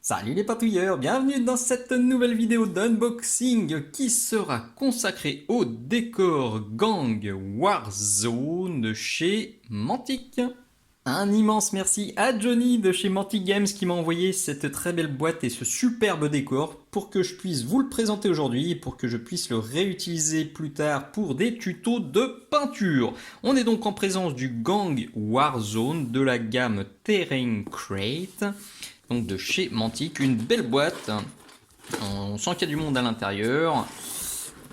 Salut les patouilleurs, bienvenue dans cette nouvelle vidéo d'unboxing qui sera consacrée au décor Gang Warzone de chez Mantic. Un immense merci à Johnny de chez Mantic Games qui m'a envoyé cette très belle boîte et ce superbe décor pour que je puisse vous le présenter aujourd'hui et pour que je puisse le réutiliser plus tard pour des tutos de peinture. On est donc en présence du Gang Warzone de la gamme Terrain Crate. Donc de chez Mantic, une belle boîte. On sent qu'il y a du monde à l'intérieur.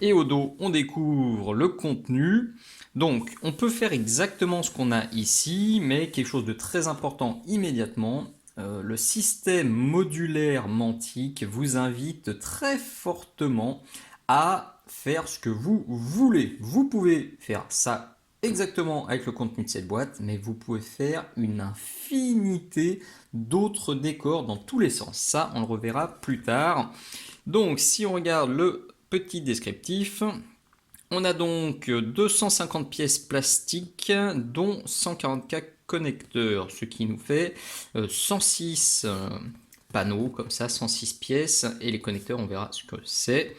Et au dos, on découvre le contenu. Donc, on peut faire exactement ce qu'on a ici, mais quelque chose de très important immédiatement. Le système modulaire Mantic vous invite très fortement à faire ce que vous voulez. Vous pouvez faire ça exactement avec le contenu de cette boîte, mais vous pouvez faire une infinité d'autres décors dans tous les sens. Ça, on le reverra plus tard. Donc, si on regarde le petit descriptif, on a donc 250 pièces plastiques, dont 144 connecteurs, ce qui nous fait 106 panneaux, comme ça, 106 pièces, et les connecteurs, on verra ce que c'est.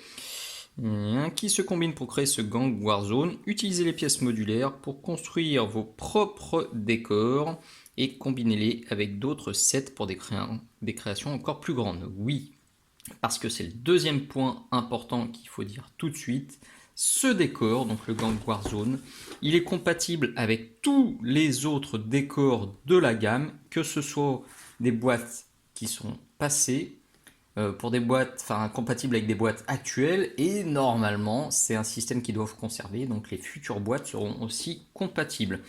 Qui se combine pour créer ce Gang Warzone. Utilisez les pièces modulaires pour construire vos propres décors et combinez-les avec d'autres sets pour des créations encore plus grandes. Oui, parce que c'est le deuxième point important qu'il faut dire tout de suite. Ce décor, donc le Gang Warzone, il est compatible avec tous les autres décors de la gamme, que ce soit des boîtes qui sont passées, pour des boîtes, compatibles avec des boîtes actuelles, et normalement c'est un système qu'ils doivent conserver, donc les futures boîtes seront aussi compatibles.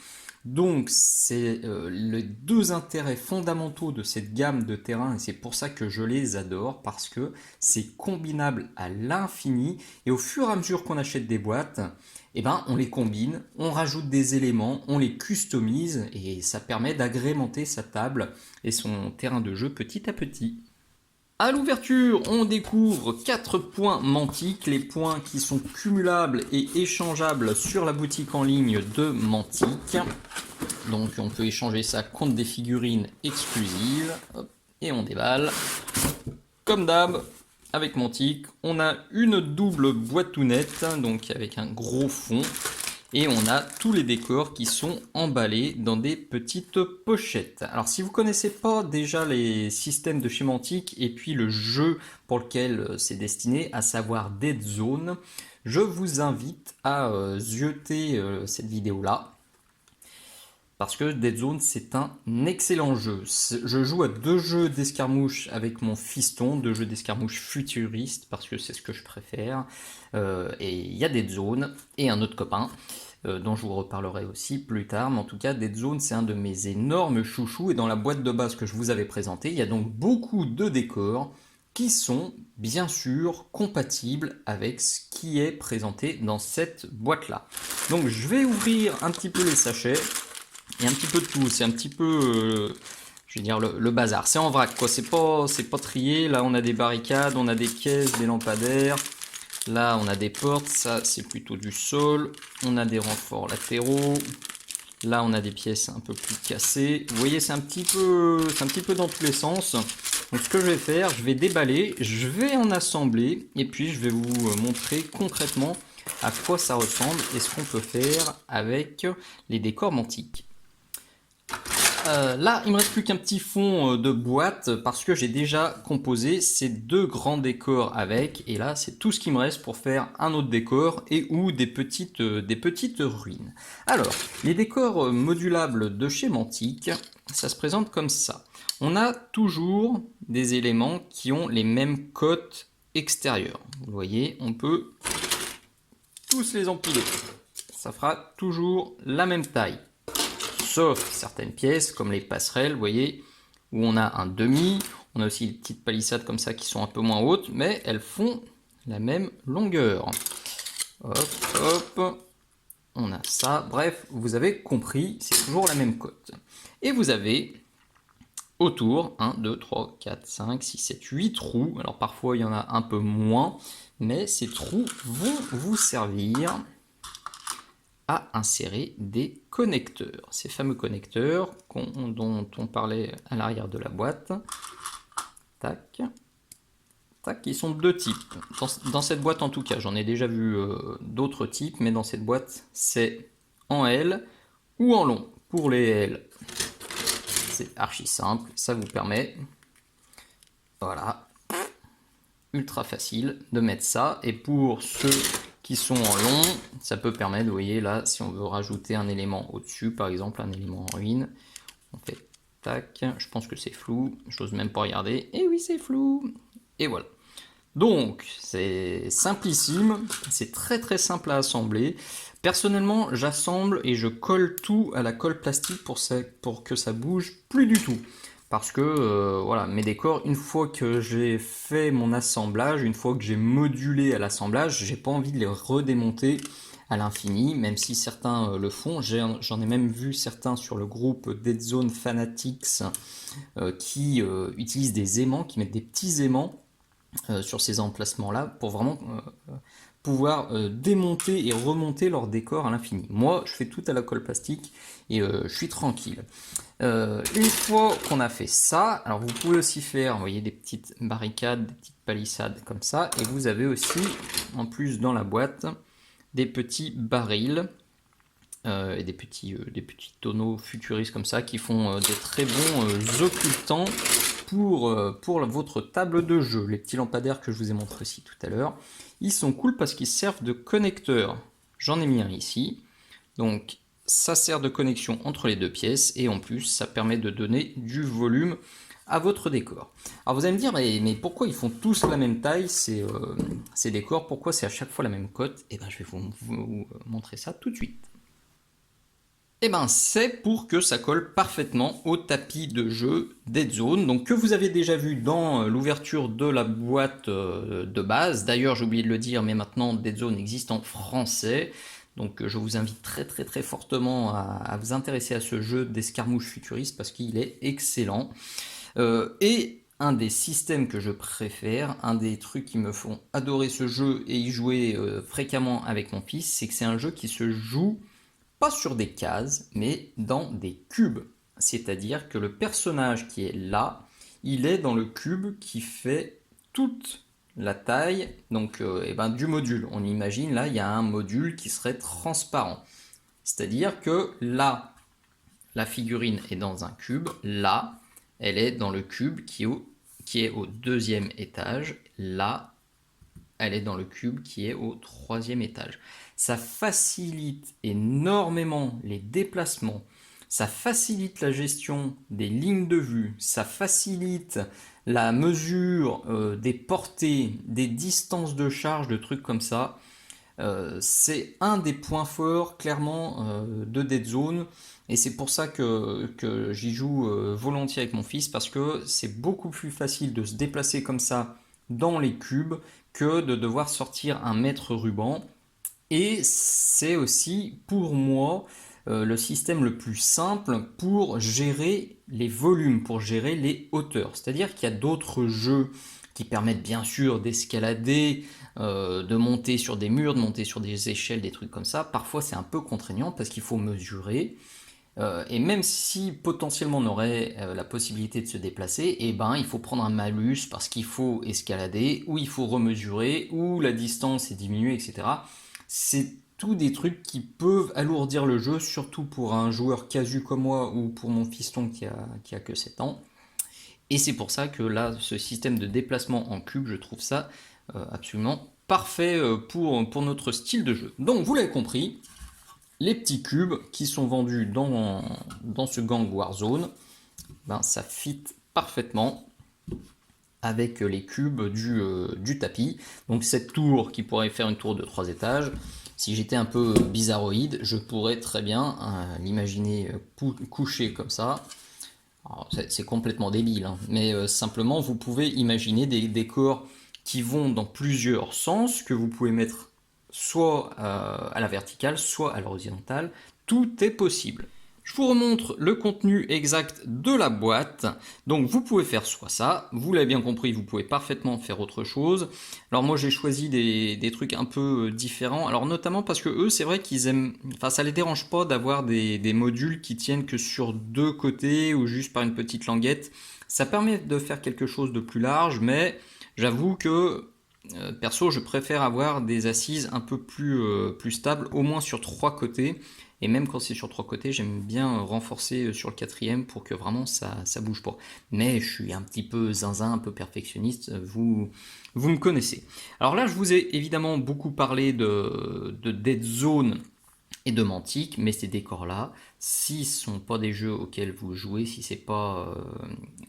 Donc c'est les deux intérêts fondamentaux de cette gamme de terrains, et c'est pour ça que je les adore, parce que c'est combinable à l'infini, et au fur et à mesure qu'on achète des boîtes, eh ben, on les combine, on rajoute des éléments, on les customise, et ça permet d'agrémenter sa table et son terrain de jeu petit à petit. À l'ouverture, on découvre 4 points Mantic, les points qui sont cumulables et échangeables sur la boutique en ligne de Mantic. Donc on peut échanger ça contre des figurines exclusives. Hop, et on déballe. Comme d'hab, avec Mantic, on a une double boîtounette, donc avec un gros fond. Et on a tous les décors qui sont emballés dans des petites pochettes. Alors si vous ne connaissez pas déjà les systèmes de chez Mantic et puis le jeu pour lequel c'est destiné, à savoir Dead Zone, je vous invite à zioter cette vidéo-là. Parce que Dead Zone, c'est un excellent jeu. Je joue à 2 jeux d'escarmouche avec mon fiston, 2 jeux d'escarmouche futuristes, parce que c'est ce que je préfère. Et il y a Dead Zone et un autre copain, dont je vous reparlerai aussi plus tard. Mais en tout cas, Dead Zone, c'est un de mes énormes chouchous. Et dans la boîte de base que je vous avais présentée, il y a donc beaucoup de décors qui sont bien sûr compatibles avec ce qui est présenté dans cette boîte-là. Donc je vais ouvrir un petit peu les sachets. Et un petit peu de tout, c'est un petit peu, je vais dire, le bazar. C'est en vrac, quoi. C'est pas trié. Là, on a des barricades, on a des caisses, des lampadaires. Là, on a des portes. Ça, c'est plutôt du sol. On a des renforts latéraux. Là, on a des pièces un peu plus cassées. Vous voyez, c'est un petit peu dans tous les sens. Donc, ce que je vais faire, je vais déballer, je vais en assembler, et puis je vais vous montrer concrètement à quoi ça ressemble et ce qu'on peut faire avec les décors Mantic. Là, il me reste plus qu'un petit fond de boîte parce que j'ai déjà composé ces 2 grands décors avec. Et là, c'est tout ce qui me reste pour faire un autre décor et ou des petites ruines. Alors, les décors modulables de chez Mantic, ça se présente comme ça. On a toujours des éléments qui ont les mêmes cotes extérieures. Vous voyez, on peut tous les empiler. Ça fera toujours la même taille. Sauf certaines pièces comme les passerelles, vous voyez, où on a un demi. On a aussi des petites palissades comme ça qui sont un peu moins hautes, mais elles font la même longueur. Hop, hop, on a ça. Bref, vous avez compris, c'est toujours la même cote. Et vous avez autour 1, 2, 3, 4, 5, 6, 7, 8 trous. Alors parfois il y en a un peu moins, mais ces trous vont vous servir à insérer des connecteurs. Ces fameux connecteurs dont on parlait à l'arrière de la boîte. tac, tac. Ils sont de deux types. Dans cette boîte en tout cas, j'en ai déjà vu d'autres types, mais dans cette boîte, c'est en L ou en long. Pour les L, c'est archi simple, ça vous permet, voilà, ultra facile de mettre ça. Et pour ceux qui sont en long, ça peut permettre, vous voyez là, si on veut rajouter un élément au-dessus, par exemple un élément en ruine, on fait tac, je pense que c'est flou, j'ose même pas regarder, et oui c'est flou, et voilà. Donc c'est simplissime, c'est très très simple à assembler. Personnellement, j'assemble et je colle tout à la colle plastique pour que ça bouge plus du tout. Parce que voilà, mes décors, une fois que j'ai fait mon assemblage, une fois que j'ai modulé à l'assemblage, j'ai pas envie de les redémonter à l'infini, même si certains le font. J'en ai même vu certains sur le groupe Dead Zone Fanatics qui utilisent des aimants, qui mettent des petits aimants sur ces emplacements-là pour vraiment pouvoir démonter et remonter leur décor à l'infini. Moi, je fais tout à la colle plastique et je suis tranquille. Une fois qu'on a fait ça, alors vous pouvez aussi faire, vous voyez, des petites barricades, des petites palissades comme ça, et vous avez aussi, en plus dans la boîte, des petits barils et des petits tonneaux futuristes comme ça qui font des très bons occultants pour votre table de jeu. Les petits lampadaires que je vous ai montré aussi tout à l'heure, ils sont cool parce qu'ils servent de connecteur. J'en ai mis un ici, donc ça sert de connexion entre les deux pièces et en plus ça permet de donner du volume à votre décor. Alors vous allez me dire, mais pourquoi ils font tous la même taille ces décors, pourquoi c'est à chaque fois la même cote? Et bien je vais vous montrer ça tout de suite. Et ben c'est pour que ça colle parfaitement au tapis de jeu Dead Zone, donc que vous avez déjà vu dans l'ouverture de la boîte de base. D'ailleurs j'ai oublié de le dire, mais maintenant Dead Zone existe en français. Donc je vous invite très fortement à vous intéresser à ce jeu d'escarmouche futuriste parce qu'il est excellent. Et un des systèmes que je préfère, un des trucs qui me font adorer ce jeu et y jouer fréquemment avec mon fils, c'est que c'est un jeu qui se joue pas sur des cases, mais dans des cubes. C'est-à-dire que le personnage qui est là, il est dans le cube qui fait toute la taille donc, du module. On imagine, là, il y a un module qui serait transparent. C'est-à-dire que là, la figurine est dans un cube. Là, elle est dans le cube qui est au deuxième étage. Là, elle est dans le cube qui est au troisième étage. Ça facilite énormément les déplacements, ça facilite la gestion des lignes de vue, ça facilite la mesure des portées, des distances de charge, de trucs comme ça. C'est un des points forts clairement de Dead Zone et c'est pour ça que j'y joue volontiers avec mon fils parce que c'est beaucoup plus facile de se déplacer comme ça dans les cubes que de devoir sortir un mètre ruban. Et c'est aussi pour moi le système le plus simple pour gérer les volumes, pour gérer les hauteurs. C'est-à-dire qu'il y a d'autres jeux qui permettent bien sûr d'escalader, de monter sur des murs, de monter sur des échelles, des trucs comme ça. Parfois c'est un peu contraignant parce qu'il faut mesurer. Et même si potentiellement on aurait la possibilité de se déplacer, eh ben, il faut prendre un malus parce qu'il faut escalader, ou il faut remesurer, ou la distance est diminuée, etc. C'est tous des trucs qui peuvent alourdir le jeu, surtout pour un joueur casu comme moi ou pour mon fiston qui a que 7 ans. Et c'est pour ça que là, ce système de déplacement en cube, je trouve ça absolument parfait pour notre style de jeu. Donc vous l'avez compris, les petits cubes qui sont vendus dans ce gang Warzone, ben, ça fit parfaitement avec les cubes du tapis. Donc cette tour qui pourrait faire une tour de 3 étages, si j'étais un peu bizarroïde, je pourrais très bien l'imaginer couché comme ça. C'est complètement débile, hein, mais simplement vous pouvez imaginer des décors qui vont dans plusieurs sens, que vous pouvez mettre soit à la verticale, soit à l'horizontale. Tout est possible. Je vous remontre le contenu exact de la boîte. Donc vous pouvez faire soit ça, vous l'avez bien compris, vous pouvez parfaitement faire autre chose. Alors moi j'ai choisi des trucs un peu différents, alors notamment parce que eux c'est vrai qu'ils aiment, enfin ça les dérange pas d'avoir des modules qui tiennent que sur deux côtés ou juste par une petite languette. Ça permet de faire quelque chose de plus large, mais j'avoue que perso je préfère avoir des assises un peu plus stables, au moins sur trois côtés. Et même quand c'est sur trois côtés, j'aime bien renforcer sur le quatrième pour que vraiment ça bouge pas. Mais je suis un petit peu zinzin, un peu perfectionniste, vous me connaissez. Alors là, je vous ai évidemment beaucoup parlé de Dead Zone et de Mantic, mais ces décors-là, s'ils sont pas des jeux auxquels vous jouez, si c'est pas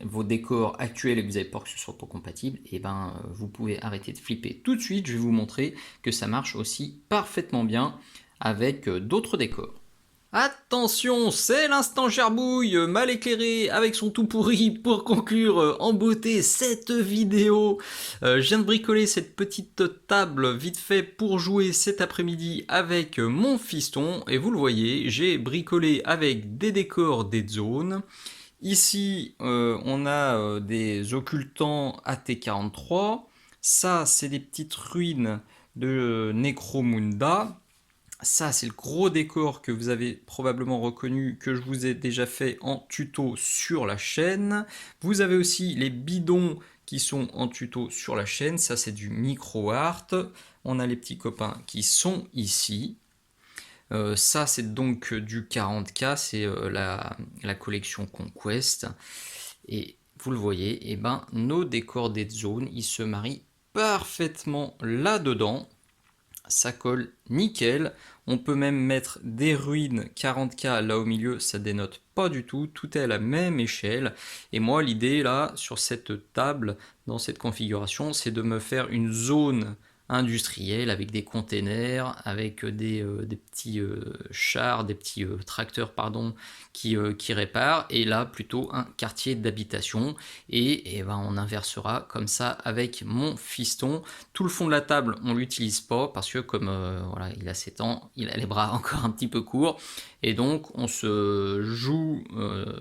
vos décors actuels et que vous avez peur que ce soit pas compatible, et ben vous pouvez arrêter de flipper tout de suite. Je vais vous montrer que ça marche aussi parfaitement bien avec d'autres décors. Attention, c'est l'instant gerbouille mal éclairé avec son tout pourri pour conclure en beauté cette vidéo. Je viens de bricoler cette petite table vite fait pour jouer cet après-midi avec mon fiston et vous le voyez, j'ai bricolé avec des décors Dead Zone. Ici, on a des occultants AT43. Ça, c'est des petites ruines de Necromunda. Ça, c'est le gros décor que vous avez probablement reconnu, que je vous ai déjà fait en tuto sur la chaîne. Vous avez aussi les bidons qui sont en tuto sur la chaîne. Ça, c'est du micro art. On a les petits copains qui sont ici. Ça, c'est donc du 40K. C'est la collection Conquest. Et vous le voyez, eh ben, nos décors Dead Zone, ils se marient parfaitement là-dedans. Ça colle nickel. On peut même mettre des ruines 40K là au milieu, ça dénote pas du tout. Tout est à la même échelle. Et moi, l'idée là, sur cette table, dans cette configuration, c'est de me faire une zone industrielle avec des containers, avec des petits chars, des petits tracteurs pardon, qui réparent, et là plutôt un quartier d'habitation, et ben, on inversera comme ça avec mon fiston. Tout le fond de la table on l'utilise pas parce que comme voilà, il a 7 ans, il a les bras encore un petit peu courts, et donc on se joue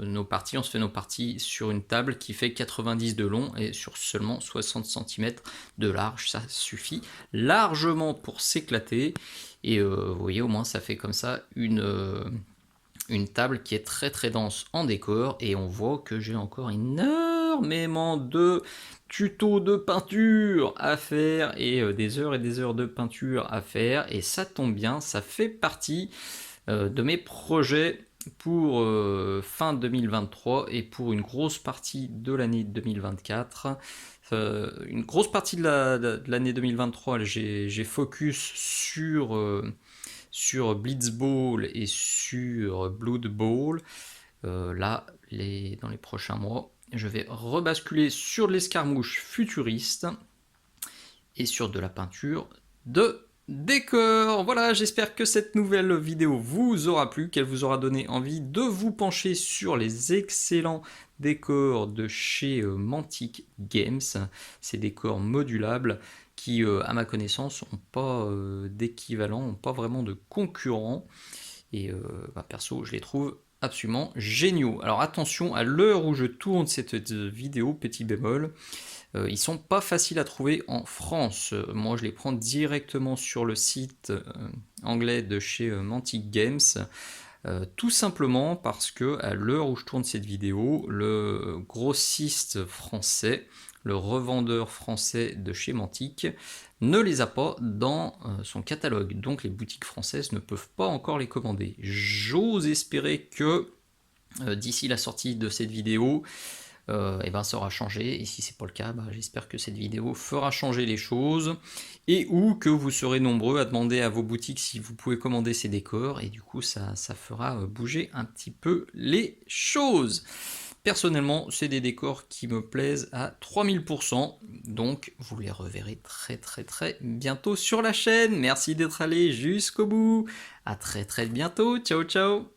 nos parties, on se fait nos parties sur une table qui fait 90 de long et sur seulement 60 cm de large. Ça suffit largement pour s'éclater, et vous voyez, au moins ça fait comme ça une table qui est très très dense en décor, et on voit que j'ai encore énormément de tutos de peinture à faire et des heures de peinture à faire, et ça tombe bien, ça fait partie de mes projets pour fin 2023 et pour une grosse partie de l'année 2024. Une grosse partie de l'année 2023, j'ai focus sur Blitzball et sur Blood Bowl. Là, dans les prochains mois, je vais rebasculer sur de l'escarmouche futuriste et sur de la peinture de décor. Voilà, j'espère que cette nouvelle vidéo vous aura plu, qu'elle vous aura donné envie de vous pencher sur les excellents décors de chez Mantic Games. Ces décors modulables qui, à ma connaissance, n'ont pas d'équivalent, n'ont pas vraiment de concurrent. Et perso, je les trouve absolument géniaux. Alors attention, à l'heure où je tourne cette vidéo, petit bémol, ils sont pas faciles à trouver en France. Moi, je les prends directement sur le site anglais de chez Mantic Games. Tout simplement parce que à l'heure où je tourne cette vidéo, le grossiste français, le revendeur français de chez Mantic, ne les a pas dans son catalogue. Donc les boutiques françaises ne peuvent pas encore les commander. J'ose espérer que d'ici la sortie de cette vidéo, et ben ça aura changé, et si c'est pas le cas, j'espère que cette vidéo fera changer les choses, et ou que vous serez nombreux à demander à vos boutiques si vous pouvez commander ces décors, et du coup ça fera bouger un petit peu les choses. Personnellement, c'est des décors qui me plaisent à 3000%, donc vous les reverrez très très très bientôt sur la chaîne. Merci d'être allé jusqu'au bout, à très très bientôt, ciao ciao.